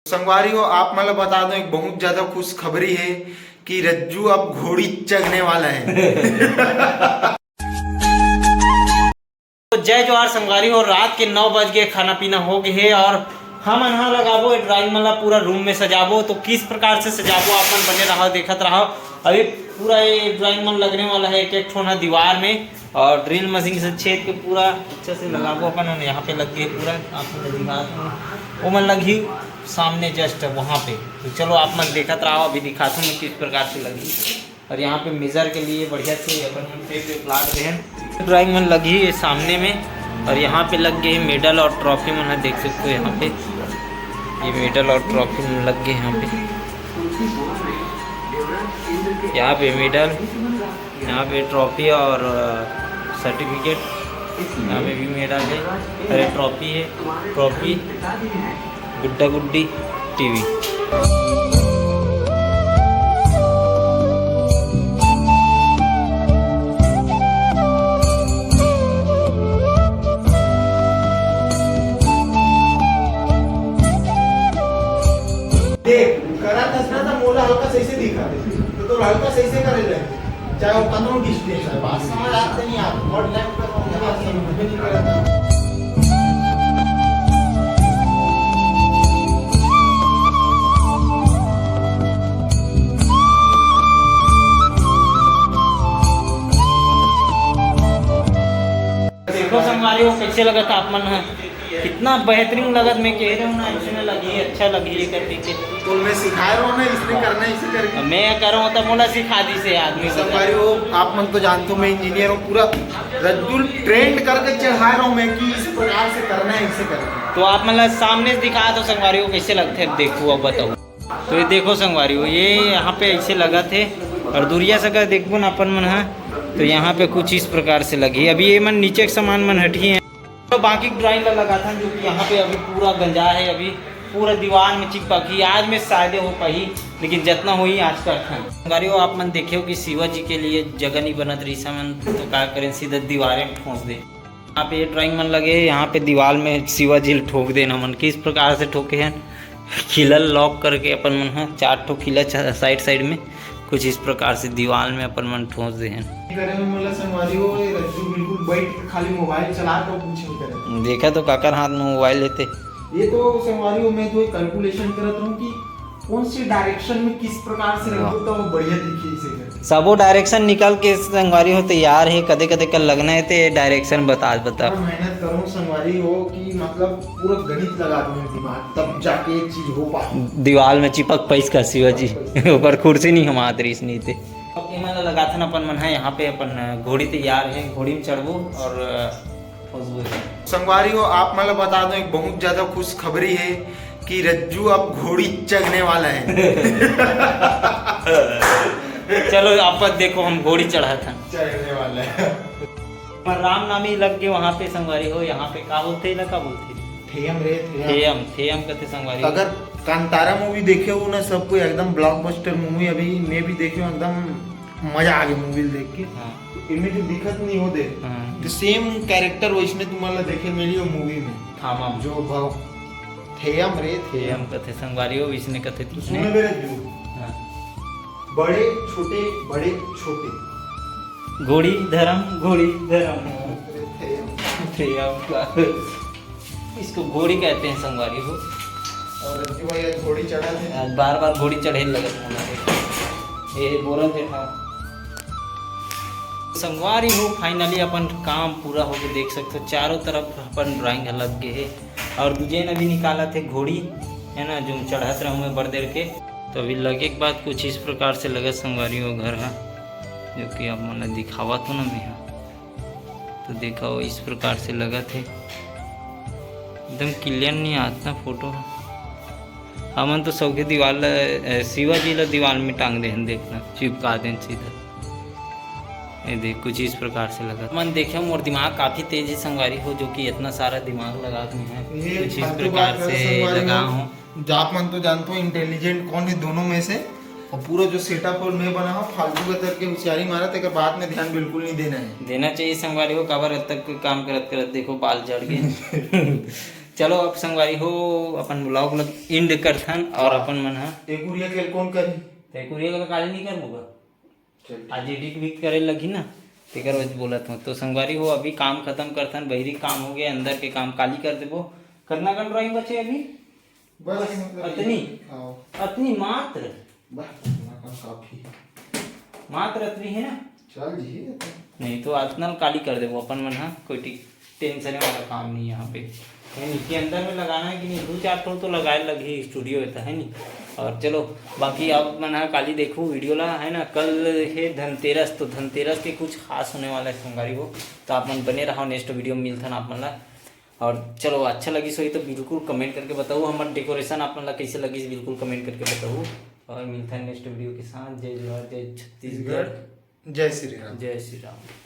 संगवारी हो आप मतलब बता दो एक बहुत ज्यादा खुशखबरी है कि रज्जू अब घोड़ी चढ़ने वाला है। तो जय जवाहर संगवारी हो, रात के 9 बज गए, खाना पीना हो गए है और हम अनहा लगाबो ड्राइंग मतलब पूरा रूम में सजाबो। तो किस प्रकार से सजाबो आप मन बने रहो देखत रहो। अभी पूरा ये ड्राइंग मन लगने वाला है एक ठोना दीवार में और ड्रिल मशीन से छेद के पूरा अच्छे से लगाबो अपन। यहाँ पे लग गए पूरा आप दीवार वो मन लगी सामने जस्ट वहाँ पे। तो चलो आप मन देखत रहो, अभी दिखाता हूँ किस प्रकार से लगी। और यहाँ पे मेजर के लिए बढ़िया से अपन प्लाट है ड्राइंग मन लगी है सामने में। और यहाँ पे लग गए मेडल और ट्रॉफी मन देख सकते हो। यहाँ पे ये मेडल और ट्रॉफी मन लग गए यहाँ पे मेडल, यहाँ पे ट्रॉफी और सर्टिफिकेट। यहाँ पे भी मेडल है, अरे ट्रॉफी है, ट्रॉफी गुड्डा गुड्डी टीवी। देख करत असना तर मोला हलका सही दिखा तो हलका सही से करेल चाहे वो 15 डिस्टेंस है बात समझ आते नहीं आप बहुत टाइम तक बात समझ नहीं करता। देखो संगवारी हो कैसे लगा था आप मन, कितना बेहतरीन लगत। मैं कह रहा हूँ ना इसमें लगी अच्छा लगी है करके के तो मैं सिखा रहा हूँ ना इसने करना इसे करके मैं कर रहा हूँ तो मोला सिखा दी से आदमी को। संगवारी हो आप मन तो जानते हो मैं इंजीनियर हूँ, पूरा रज्जुल ट्रेंड करके चढ़ा रहा हूँ मैं कि इस प्रकार से करना है इसे करना। तो आप मतलब सामने से दिखा दो संगवारी को कैसे लगते है। देखो अब बताओ। तो ये देखो संगवारी हो ये यहाँ पे ऐसे लगा थे और दूरिया से अगर देखो ना अपन मन है तो यहाँ पे कुछ इस प्रकार से लगी। अभी ये मन नीचे के सामान मन हटी है तो बाकी ड्राइंग लगा था जो कि यहाँ पे अभी पूरा गंजा है, अभी पूरा दीवार में चिपकी। आज में शायद हो पाई लेकिन जितना हुई आज का संगवारी हो आप मन देखे हो कि शिवा जी के लिए जगह नहीं बनत रही मन तो क्या करें सीधा दीवारें में ठोंस दे। यहाँ पे ड्राइंग मन लगे यहाँ पे दीवार में शिवा जी ठोक देना मन किस प्रकार से ठोके हैं। खिलल लॉक करके अपन मन है 4 ठो खिला साइड साइड में कुछ इस प्रकार से दीवार में अपन मन ठोस दे हैं। संगवारी हो रज्जू बिल्कुल बैठ के खाली मोबाइल चला तो कुछ नहीं करे। देखा तो काकर हाथ में मोबाइल लेते ये तो संगवारी हो मैं तो कैलकुलेशन करत रहूं कि कौन सी डायरेक्शन में किस प्रकार से रखो तो वो बढ़िया दिखे इसे। सबो डायरेक्शन निकल के संगवारी हो तैयार है, कदे कदे कल लगना है ते डायरेक्शन बता मेहनत करूं संगवारी हो कि मतलब पूरा गणित लगा दूं दिमाग तब जाके एक चीज हो पाए। दीवार में चिपक पैस का शिवा जी ऊपर कुर्सी नहीं हम आदरीस नहीं थे लगा था अपन मन है। यहाँ पे अपन घोड़ी तैयार है, घोड़ी में चढ़बो और संगवारी हो आप मतलब बता दो एक बहुत ज्यादा खुशखबरी है कि रज्जू अब घोड़ी चढ़ने वाला है। चलो आप देखो हम घोड़ी चढ़ा था चढ़ने वाला है। राम नामी लग गए वहाँ पे संगवारी हो। यहाँ पे का बोलते ना का बोलते थेयम रे थेयम कहते संगवारी। अगर कांतारा मूवी देखे हो ना सबको एकदम ब्लॉकबस्टर मूवी, अभी मैं भी देखे हूँ एकदम मजा आ गया मूवी देख के। तो इनमें जो दिक्कत नहीं होते तो सेम कैरेक्टर वैसने तुम्हाला देखे मिली हो मूवी में। हाँ जो भाव थेयम रे थेयम कहते संगवारी हो इसने कहते थी सुनो मेरे जो बड़े छोटे बड़े छोटे घोड़ी धर्म थेयम का इसको घोड़ी कहते हैं संगवारी हो। और रज्जू भाई घोड़ी चढ़ा थे आज बार बार घोड़ी चढ़े लगत होना ये बोला थे था संगवारी हो। फाइनली अपन काम पूरा हो के देख सकते हो चारों तरफ अपन ड्राइंग लग गए है और दूजे ने भी निकाला थे घोड़ी है ना जो चढ़ाते रहूँ मैं बड़ देर के। तो अभी लगे के बाद कुछ इस प्रकार से लगा संगवारी हो घर है जो कि अब मैंने दिखावा तो ना मैं तो देखा वो इस प्रकार से लगा थे एकदम क्लियर नहीं आता फोटो। हमन तो सबके दीवार शिवा जी ला दीवार में टांग दे देखना चिपका दें सीधा। ये देख कुछ इस प्रकार से लगा मन देखे मोर दिमाग काफ़ी तेज है संगवारी हो जो कि इतना सारा दिमाग लगा के है कुछ इस प्रकार से लगा हूँ। आप मन तो जानते हो इंटेलिजेंट कौन है दोनों में से और पूरा जो सेटअप और मैं बना हूँ फालतू का करके होशियारी मारा तक बाद में ध्यान बिल्कुल नहीं देना है। देना चाहिए संगवारी हो कबर तक काम करत करत देखो बाल झड़ गए चलो अब संगवारी हो अपन ब्लॉग लग एंड करथन और अपन मन हा एक उरिया के कौन करी ते कुरिया का काले नहीं कर होगा चल आज एडिट भी करे लगी ना तेकर वजह बोलत हूँ तो संगवारी हो अभी काम खत्म करथन बहरी काम हो गया अंदर के काम काली कर देबो करना कन ड्राइंग बचे अभी बस अतनी आओ अतनी मात्र बस काफी मात्र अतनी है ना चल जी नहीं तो आतना काली कर देबो अपन मन हाँ कोई टेंशन वाला काम नहीं यहाँ पे है नी कि अंदर में लगाना है कि नहीं 2-4 ठो तो लगाए लगी स्टूडियो होता है नी और चलो बाकी आप मन हाँ काली देखो वीडियो ला है ना कल है धनतेरस तो धनतेरस के कुछ खास होने वाला है संगारी हो तो आप मन बने रहो नेक्स्ट वीडियो में मिलता आप मन ला और चलो अच्छा लगी सो तो बिल्कुल कमेंट करके बताओ हमारा डेकोरेशन आप मन ला कैसे लगी बिल्कुल कमेंट करके बताओ और मिलता है नेक्स्ट वीडियो के साथ जय जोहार जय छत्तीसगढ़ जय श्री राम जय श्री राम।